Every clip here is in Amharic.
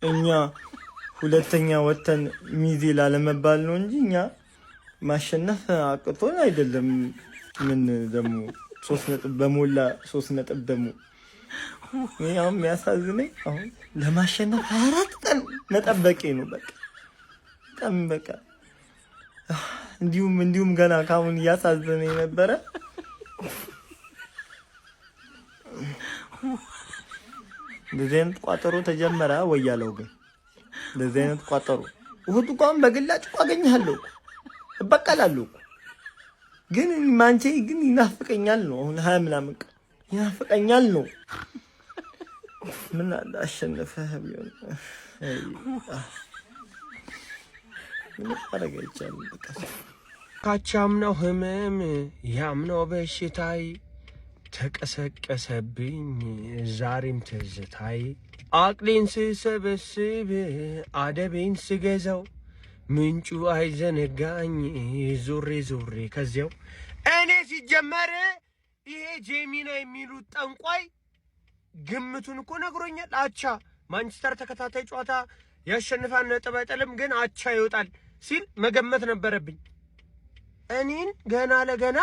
እኛ ሁለተኛ ወተን ሚዜ ላለመባል ነው እንጂ እኛ ማሸነፍ አቅቶን አይደለም። ምን ደግሞ 3 ነጥብ በሞላ 3 ነጥብ ደግሞ ያው የሚያሳዝነኝ አሁን ለማሸነፍ 24 ቀን መጠበቄ ነው። በቃ እንዲሁም ገና ካሁን እያሳዘነኝ ነበረ። እንደዚህ አይነት ቋጠሮ ተጀመረ ወያለው ግን እንደዚህ አይነት ቋጠሮ እሁድ እንኳን በግላጭ አገኘሃለሁ እበቀላለሁ ግን ማንቼ ግን ይናፍቀኛል ነው። አሁን 20 ምናምን ቀን ይናፍቀኛል ነው። ምን አለ አሸነፈህ ቢሆን ምን አረጋይቻለሁ። በቃ ካቻምናው ህመም ያምናው በሽታይ ተቀሰቀሰብኝ ዛሬም ትዝታይ አቅሌን ስሰበስብ አደቤን ስገዛው ምንጩ አይዘነጋኝ ዞሬ ከዚያው እኔ ሲጀመር ይሄ ጄሚና የሚሉት ጠንቋይ ግምቱን እኮ ነግሮኛል። አቻ ማንቸስተር ተከታታይ ጨዋታ ያሸንፋል ነጥብ አይጥልም ግን አቻ ይወጣል ሲል መገመት ነበረብኝ። እኔን ገና ለገና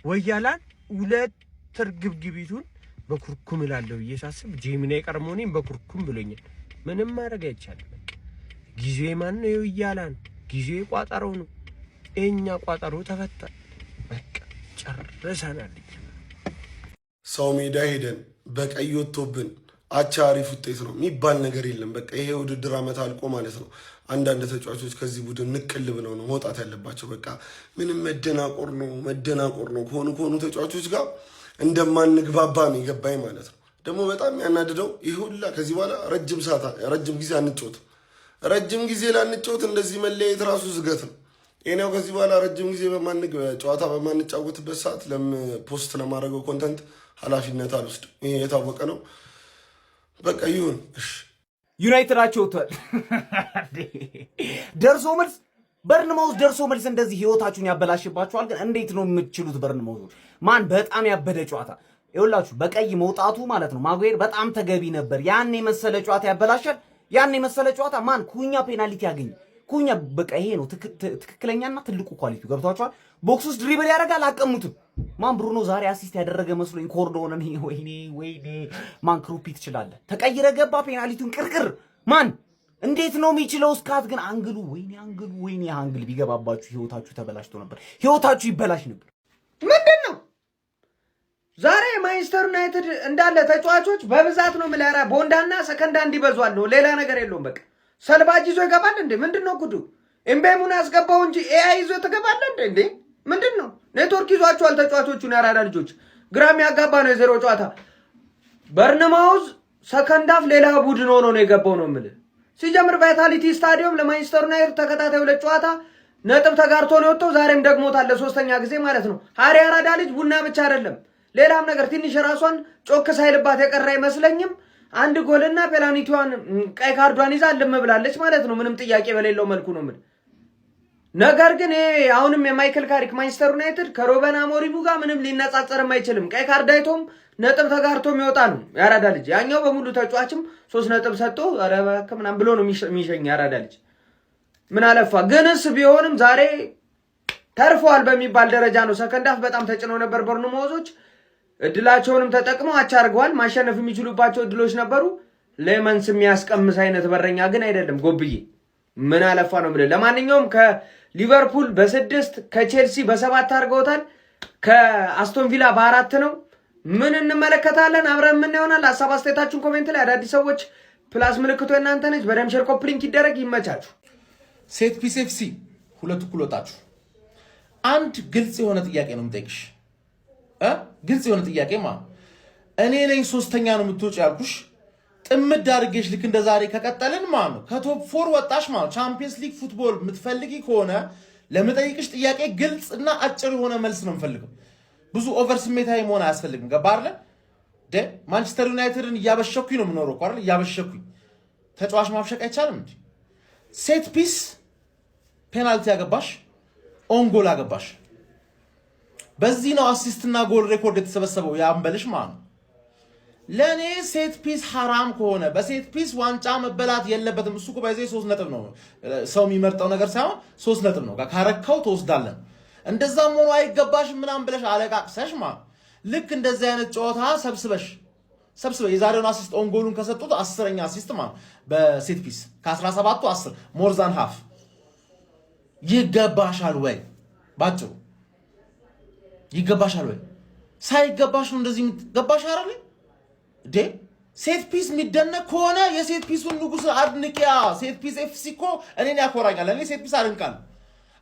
ወያላን ሁለት ትርግብግቢቱን በኩርኩም እላለሁ እየሳስብ ጄሚና የቀርሞኔን በኩርኩም ብሎኛል። ምንም ማድረግ አይቻልም። ጊዜ ማን ነው ይያላን ጊዜ ቋጠሮ ነው። እኛ ቋጠሮ ተፈታ በቃ ጨርሰናል። ሰው ሜዳ ሄደን በቀይ ወጥቶብን አቻ አሪፍ ውጤት ነው የሚባል ነገር የለም። በቃ ይሄ ውድድር ዓመት አልቆ ማለት ነው። አንዳንድ ተጫዋቾች ከዚህ ቡድን ንቅል ብለው ነው መውጣት ያለባቸው። በቃ ምንም መደናቆር ነው ከሆኑ ተጫዋቾች ጋር እንደማንግባባ ነው የገባኝ ማለት ነው። ደግሞ በጣም ያናድደው ይሄ ሁላ ከዚህ በኋላ ረጅም ጊዜ አንጮት ረጅም ጊዜ ላንጮት እንደዚህ መለያየት ራሱ ዝገት ነው። እኔው ከዚህ በኋላ ረጅም ጊዜ ጨዋታ በማንጫወትበት ሰዓት ፖስት ለማድረገው ኮንተንት ኃላፊነት አልወስድም። ይሄ የታወቀ ነው። በቃ ይሁን። እሺ ዩናይትድ አቸው ወጥቷል። ደርሶ መልስ በርንማውዝ ደርሶ መልስ እንደዚህ ህይወታችሁን ያበላሽባችኋል። ግን እንዴት ነው የምትችሉት? በርንማውዝ ማን በጣም ያበደ ጨዋታ ይኸውላችሁ፣ በቀይ መውጣቱ ማለት ነው ማጉዌር በጣም ተገቢ ነበር። ያን የመሰለ ጨዋታ ያበላሻል። ያን የመሰለ ጨዋታ ማን ኩኛ ፔናልቲ ያገኝ ኩኛ በቃ ይሄ ነው ትክክለኛና ትልቁ ኳሊቲ ገብቷችኋል። ቦክስ ውስጥ ድሪብል ያደርጋል አቀሙትም። ማን ብሩኖ ዛሬ አሲስት ያደረገ መስሎኝ ኮርዶንን ወይኔ ማን ክሩፒ ትችላለ ተቀይረ ገባ ፔናልቲውን ቅርቅር ማን እንዴት ነው የሚችለው? እስካት ግን አንግሉ ወይኔ አንግል ቢገባባችሁ ህይወታችሁ ተበላሽቶ ነበር። ህይወታችሁ ይበላሽ ነበር። ምንድነው ዛሬ ማንቸስተር ዩናይትድ እንዳለ ተጫዋቾች በብዛት ነው ምለራ ቦንዳና ሰከንዳ እንዲበዟል ነው። ሌላ ነገር የለውም። በቃ ሰልባጅ ይዞ ይገባል እንዴ? ምንድነው ጉዱ? ኤምቤሙን ያስገባው እንጂ ኤአይ ይዞ ተገባለ እንዴ? ምንድነው? ኔትወርክ ይዟቸዋል ተጫዋቾቹን። ያራዳ ልጆች ግራም ያጋባ ነው የዜሮ ጨዋታ። በርንማውዝ ሰከንዳፍ ሌላ ቡድን ሆኖ ነው የገባው ነው የምልህ። ሲጀምር ቫይታሊቲ ስታዲየም ለማንቸስተር ዩናይትድ ተከታታይ ሁለት ጨዋታ ነጥብ ተጋርቶ ነው የወጣው። ዛሬም ደግሞታል ለሶስተኛ ጊዜ ማለት ነው። ሃሪ ያራዳ ልጅ ቡና ብቻ አይደለም ሌላም ነገር ትንሽ ራሷን ጮክ ሳይልባት የቀረ አይመስለኝም። አንድ ጎልና ፔናልቲዋን ቀይ ካርዷን ይዛ ልም ብላለች ማለት ነው። ምንም ጥያቄ በሌለው መልኩ ነው ምን ነገር ግን አሁንም የማይክል ካሪክ ማንቸስተር ዩናይትድ ከሮበን አሞሪሙ ጋር ምንም ሊነጻጸርም አይችልም። ቀይ ካርድ አይቶም ነጥብ ተጋርቶ የሚወጣ ነው ያራዳ ልጅ። ያኛው በሙሉ ተጫዋችም 3 ነጥብ ሰጥቶ አረባከ ምናምን ብሎ ነው የሚሸኝ ያራዳ ልጅ። ምን አለፋ ግንስ ቢሆንም ዛሬ ተርፏል በሚባል ደረጃ ነው። ሰከንዳፍ በጣም ተጭነው ነበር በርንማውዞች። እድላቸውንም ተጠቅመው አቻ አድርገዋል። ማሸነፍ የሚችሉባቸው እድሎች ነበሩ። ሌመንስ የሚያስቀምስ አይነት በረኛ ግን አይደለም ጎብዬ። ምን አለፋ ነው ማለት። ለማንኛውም ከሊቨርፑል በ6 ከቼልሲ በ7 አድርገውታል። ከአስቶን ቪላ በ4 ነው። ምን እንመለከታለን? አብረን ምን ይሆናል? ሐሳብ አስተያየታችሁን ኮሜንት ላይ አዳዲስ ሰዎች ፕላስ ምልክቱ እናንተ ነች። በደም ሼር ኮፒ ሊንክ ይደረግ። ይመቻችሁ። ሴት ፒስ ኤፍሲ ሁለት እኩል ወጣችሁ። አንድ ግልጽ የሆነ ጥያቄ ነው የምጠይቅሽ ግልጽ የሆነ ጥያቄ ማለት እኔ ነኝ 3ኛ ነው የምትወጪ ያልኩሽ ጥምድ አድርጌሽ ልክ እንደ ዛሬ ከቀጠልን ማለት ነው ከቶፕ 4 ወጣሽ ማለት ቻምፒየንስ ሊግ ፉትቦል የምትፈልጊ ከሆነ ለምጠይቅሽ ጥያቄ ግልጽ እና አጭር የሆነ መልስ ነው የምፈልገው። ብዙ ኦቨር ስሜታዊ መሆን አያስፈልግም። ገባ አይደል? ማንቸስተር ዩናይትድን እያበሸኩኝ ነው የምኖረው እኮ አይደል? እያበሸኩኝ ተጫዋች ማብሸቅ አይቻልም እንዴ? ሴት ፒስ ፔናልቲ ያገባሽ ኦን ጎል አገባሽ። በዚህ ነው አሲስት እና ጎል ሬኮርድ የተሰበሰበው ያንበልሽ ማለት ነው። ለኔ ሴት ፒስ ሐራም ከሆነ በሴት ፒስ ዋንጫ መበላት የለበትም። እሱ እኮ ባይዘይ 3 ነጥብ ነው። ሰው የሚመርጠው ነገር ሳይሆን 3 ነጥብ ነው። ካረከው ተወስዳለን። እንደዛም ሆኖ አይገባሽም ምናምን ብለሽ አለቃቅሰሽ ልክ እንደዚህ አይነት ጨዋታ ሰብስበሽ የዛሬውን አሲስት ኦን ጎሉን ከሰጡት 10ኛ አሲስት በሴት ፒስ ከ17ቱ 10 ሞር ዛን ሃፍ ይገባሻል ወይ? ባጭሩ ይገባሻል ወይ? ሳይገባሽ ነው እንደዚህ ገባሽ አይደል እንዴ? ሴት ፒስ የሚደነቅ ከሆነ የሴት ፒሱን ንጉስ አድንቂያ። ሴት ፒስ ኤፍሲ እኮ እኔን ያኮራኛል። እኔ ሴት ፒስ አድንቃለሁ።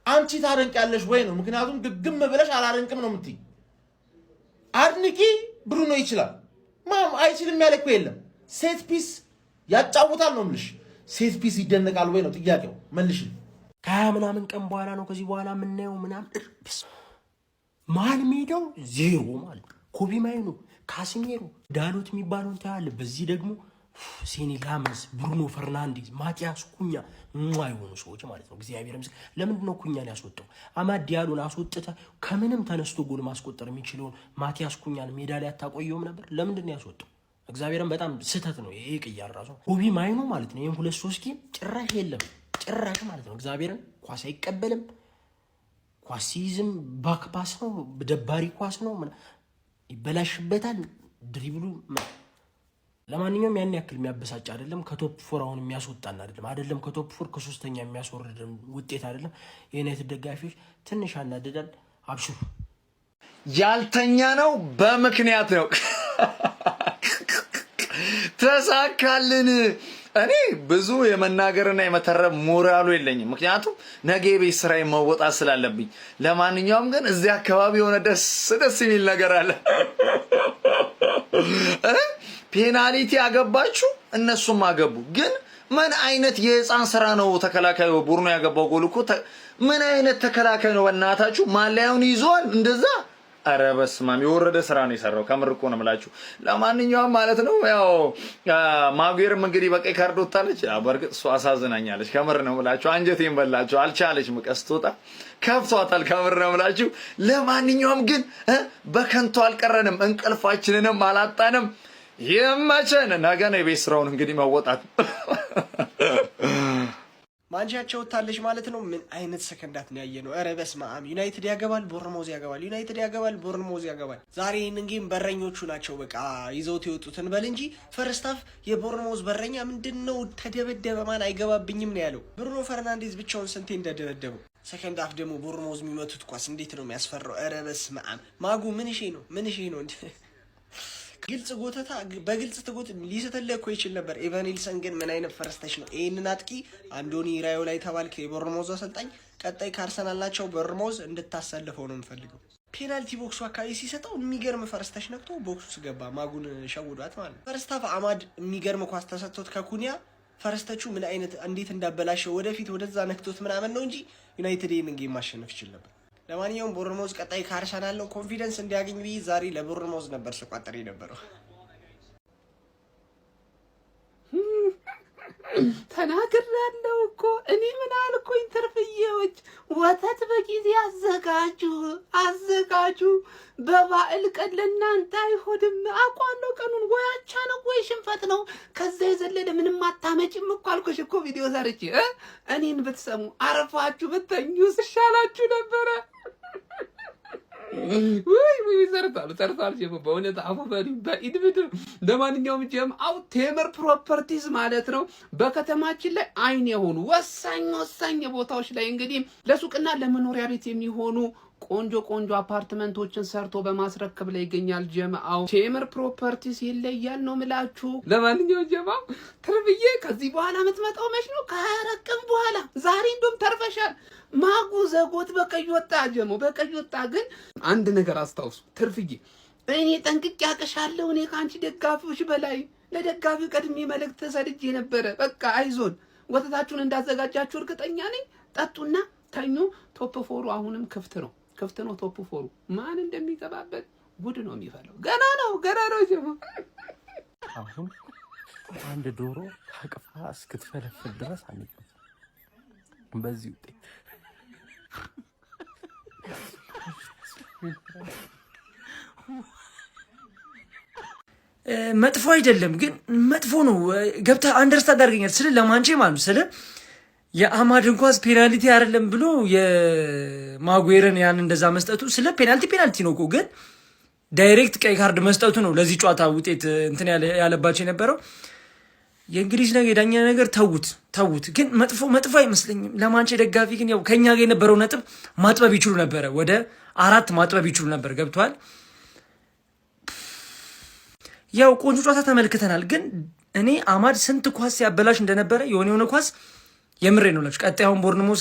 አንቺ ታደንቂያለሽ ወይ ነው? ምክንያቱም ግግም ብለሽ አላደንቅም ነው የምትይ። አድንቂ ብሩኖ ይችላል አይችልም ያለ እኮ የለም። ሴት ፒስ ያጫውታል ነው የምልሽ። ሴት ፒስ ይደነቃል ወይ ነው ጥያቄው። መልሽ። ከ20 ምናምን ቀን በኋላ ነው ከዚህ በኋላ የምናየው ምናምን ማን ሜዳው ዜሮ ማለት ኮቢ ማይኑ ካሲሜሮ ዳሎት የሚባለውን ታያለ። በዚህ ደግሞ ሴኒ ላመንስ፣ ብሩኖ ፈርናንዴዝ፣ ማቲያስ ኩኛ የሆኑ ሰዎች ማለት ነው። እግዚአብሔር ምስክ ለምንድን ነው ኩኛን ያስወጣው? አማድ ዲያሎን አስወጥተ ከምንም ተነስቶ ጎል ማስቆጠር የሚችለውን ማቲያስ ኩኛን ሜዳ ላይ አታቆየውም ነበር? ለምንድን ነው ያስወጣው? እግዚአብሔርን በጣም ስህተት ነው ይሄ ቅያር ራሱ። ኮቢ ማይኑ ማለት ነው ይሄን 2-3 ጌም ጭራሽ የለም ጭራሽ ማለት ነው። እግዚአብሔርን ኳስ አይቀበልም። ኳስ ሲይዝም ባክ ፓስ ነው፣ ደባሪ ኳስ ነው፣ ይበላሽበታል ድሪብሉ። ለማንኛውም ያን ያክል የሚያበሳጭ አይደለም። ከቶፕ 4 አሁን የሚያስወጣን አይደለም ከቶፕ 4 ከ3ኛ የሚያስወርድ ውጤት አይደለም። የዩናይትድ ደጋፊዎች ትንሽ አናደዳል። አብሽሩ። ያልተኛ ነው በምክንያት ነው። ተሳካልን። እኔ ብዙ የመናገርና የመተረብ ሞራሉ የለኝም፣ ምክንያቱም ነገ የቤት ስራዬ መወጣት ስላለብኝ። ለማንኛውም ግን እዚህ አካባቢ የሆነ ደስ የሚል ነገር አለ። ፔናልቲ አገባችሁ እነሱም አገቡ። ግን ምን አይነት የህፃን ስራ ነው? ተከላካዩ ቡርኖ ያገባው ጎል እኮ ምን አይነት ተከላካይ ነው? በእናታችሁ ማሊያውን ይዟል እንደዛ። ኧረ በስመ አብ የወረደ ስራ ነው የሰራው። ከምር እኮ ነው የምላችሁ። ለማንኛውም ማለት ነው ያው ማጉዌርም እንግዲህ በቀይ ካርድ ወጣለች። በእርግጥ እሷ አሳዝናኛለች። ከምር ነው የምላችሁ። አንጀቴን በላችሁ። አልቻለች መቀስ ትወጣ ከፍቷታል። ከምር ነው የምላችሁ። ለማንኛውም ግን በከንቱ አልቀረንም፣ እንቅልፋችንንም አላጣንም። ይመቸን። ነገ ነው የቤት ስራውን እንግዲህ መወጣት። ማንቻቸው ወታለች ማለት ነው። ምን አይነት ሰከንዳት ነው ያየነው? ኧረ በስመ አብ። ዩናይትድ ያገባል፣ ቦርንሞዝ ያገባል፣ ዩናይትድ ያገባል፣ ቦርንሞዝ ያገባል። ዛሬ ይህንን ጌም በረኞቹ ናቸው በቃ ይዘውት የወጡትን በል እንጂ ፈርስት ሃፍ የቦርንሞዝ በረኛ ምንድን ነው ተደበደበ። ማን አይገባብኝም ነው ያለው። ብሩኖ ፈርናንዴዝ ብቻውን ስንቴ እንደደበደበው። ሰከንድ ሃፍ ደግሞ ቦርንሞዝ የሚመቱት ኳስ እንዴት ነው የሚያስፈራው! ኧረ በስመ አብ። ማጉ ምን እሺ ነው ግልጽ ጎተታ በግልጽ ትጎት ሊስተለ እኮ ይችል ነበር። ኤቫኒልሰን ግን ምን አይነት ፈረስተሽ ነው? ይሄንን አጥቂ አንዶኒ ራዮ ላይ ተባልክ የቦርንሞዝ አሰልጣኝ፣ ቀጣይ ካርሰናል ናቸው ቦርንሞዝ እንድታሰልፈው ነው የምፈልገው። ፔናልቲ ቦክሱ አካባቢ ሲሰጠው የሚገርም ፈረስተሽ ነክቶ ቦክሱ ገባ። ማጉን ሸውዷት ማለት ነው። ፈርስታፍ አማድ የሚገርም ኳስ ተሰጥቶት ከኩኒያ ፈረስተቹ ምን አይነት እንዴት እንዳበላሸው ወደፊት ወደዛ ነክቶት ምናምን ነው እንጂ ዩናይትድ ይሄንን ጌም ማሸነፍ ይችል ነበር። ለማንኛውም ቦርንሞዝ ቀጣይ ካርሰናል ነው። ኮንፊደንስ እንዲያገኝ ብዬ ዛሬ ለቦርንሞዝ ነበር ስቋጠር የነበረው። ተናግሬያለሁ እኮ እኔ ምን አልኩኝ? ትርፍዬዎች ወተት በጊዜ አዘጋጁ። በበዓል ቀን ለእናንተ አይሆንም። አውቃለሁ ቀኑን። ወይ አቻ ነው ወይ ሽንፈት ነው። ከዛ የዘለለ ምንም አታመጭም እኮ አልኩሽ እኮ ቪዲዮ ሰርቼ። እኔን ብትሰሙ አረፋችሁ ብተኙ ይሻላችሁ ነበረ። ወይ ሰርታሉ ጀም በእውነት አፉ በኢድ ምድር። ለማንኛውም ጀም ቴምር ፕሮፐርቲስ ማለት ነው በከተማችን ላይ አይን የሆኑ ወሳኝ ቦታዎች ላይ እንግዲህ ለሱቅና ለመኖሪያ ቤት የሚሆኑ ቆንጆ አፓርትመንቶችን ሰርቶ በማስረከብ ላይ ይገኛል። ጀማው ቴምር ፕሮፐርቲስ ይለያል ነው ምላችሁ። ለማንኛውም ጀማው ትርፍዬ ከዚህ በኋላ የምትመጣው መች ነው? ከረቀም በኋላ ዛሬ እንደውም ተርፈሻል። ማጉ ዘጎት በቀይ ወጣ። ጀማው በቀይ ወጣ። ግን አንድ ነገር አስታውሱ ትርፍዬ፣ እኔ ጠንቅቄ አቅሻለሁ። እኔ ከአንቺ ደጋፊዎች በላይ ለደጋፊው ቀድሜ መልእክት ተሰድጄ ነበረ። በቃ አይዞን፣ ወተታችሁን እንዳዘጋጃችሁ እርግጠኛ ነኝ። ጠጡና ተኙ። ቶፕ 4 አሁንም ክፍት ነው። ቶፕ 4 ማን እንደሚገባበት ጉድ ነው የሚፈለው። ገና ነው ጀማ። አሁን አንድ ዶሮ ታቅፋ እስክትፈለፍል ድረስ አንቀም በዚህ ውጤት መጥፎ አይደለም ግን መጥፎ ነው። ገብተህ አንደርስታንድ አድርገኛል ስለ ለማንቼ ማለት ስለ የአማድን ኳስ ፔናልቲ አይደለም ብሎ የማጉዌርን ያን እንደዛ መስጠቱ ስለ ፔናልቲ ነው እኮ ግን ዳይሬክት ቀይ ካርድ መስጠቱ ነው ለዚህ ጨዋታ ውጤት እንትን ያለባቸው የነበረው። የእንግሊዝ ነገር የዳኛ ነገር ተውት ግን መጥፎ አይመስለኝም። ለማንቼ ደጋፊ ግን ያው ከኛ ጋር የነበረው ነጥብ ማጥበብ ይችሉ ነበረ፣ ወደ 4 ማጥበብ ይችሉ ነበር። ገብቷል። ያው ቆንጆ ጨዋታ ተመልክተናል። ግን እኔ አማድ ስንት ኳስ ሲያበላሽ እንደነበረ የሆነ ኳስ የምሬ ነው ለች ቀጣዩን ቦርንሞዝ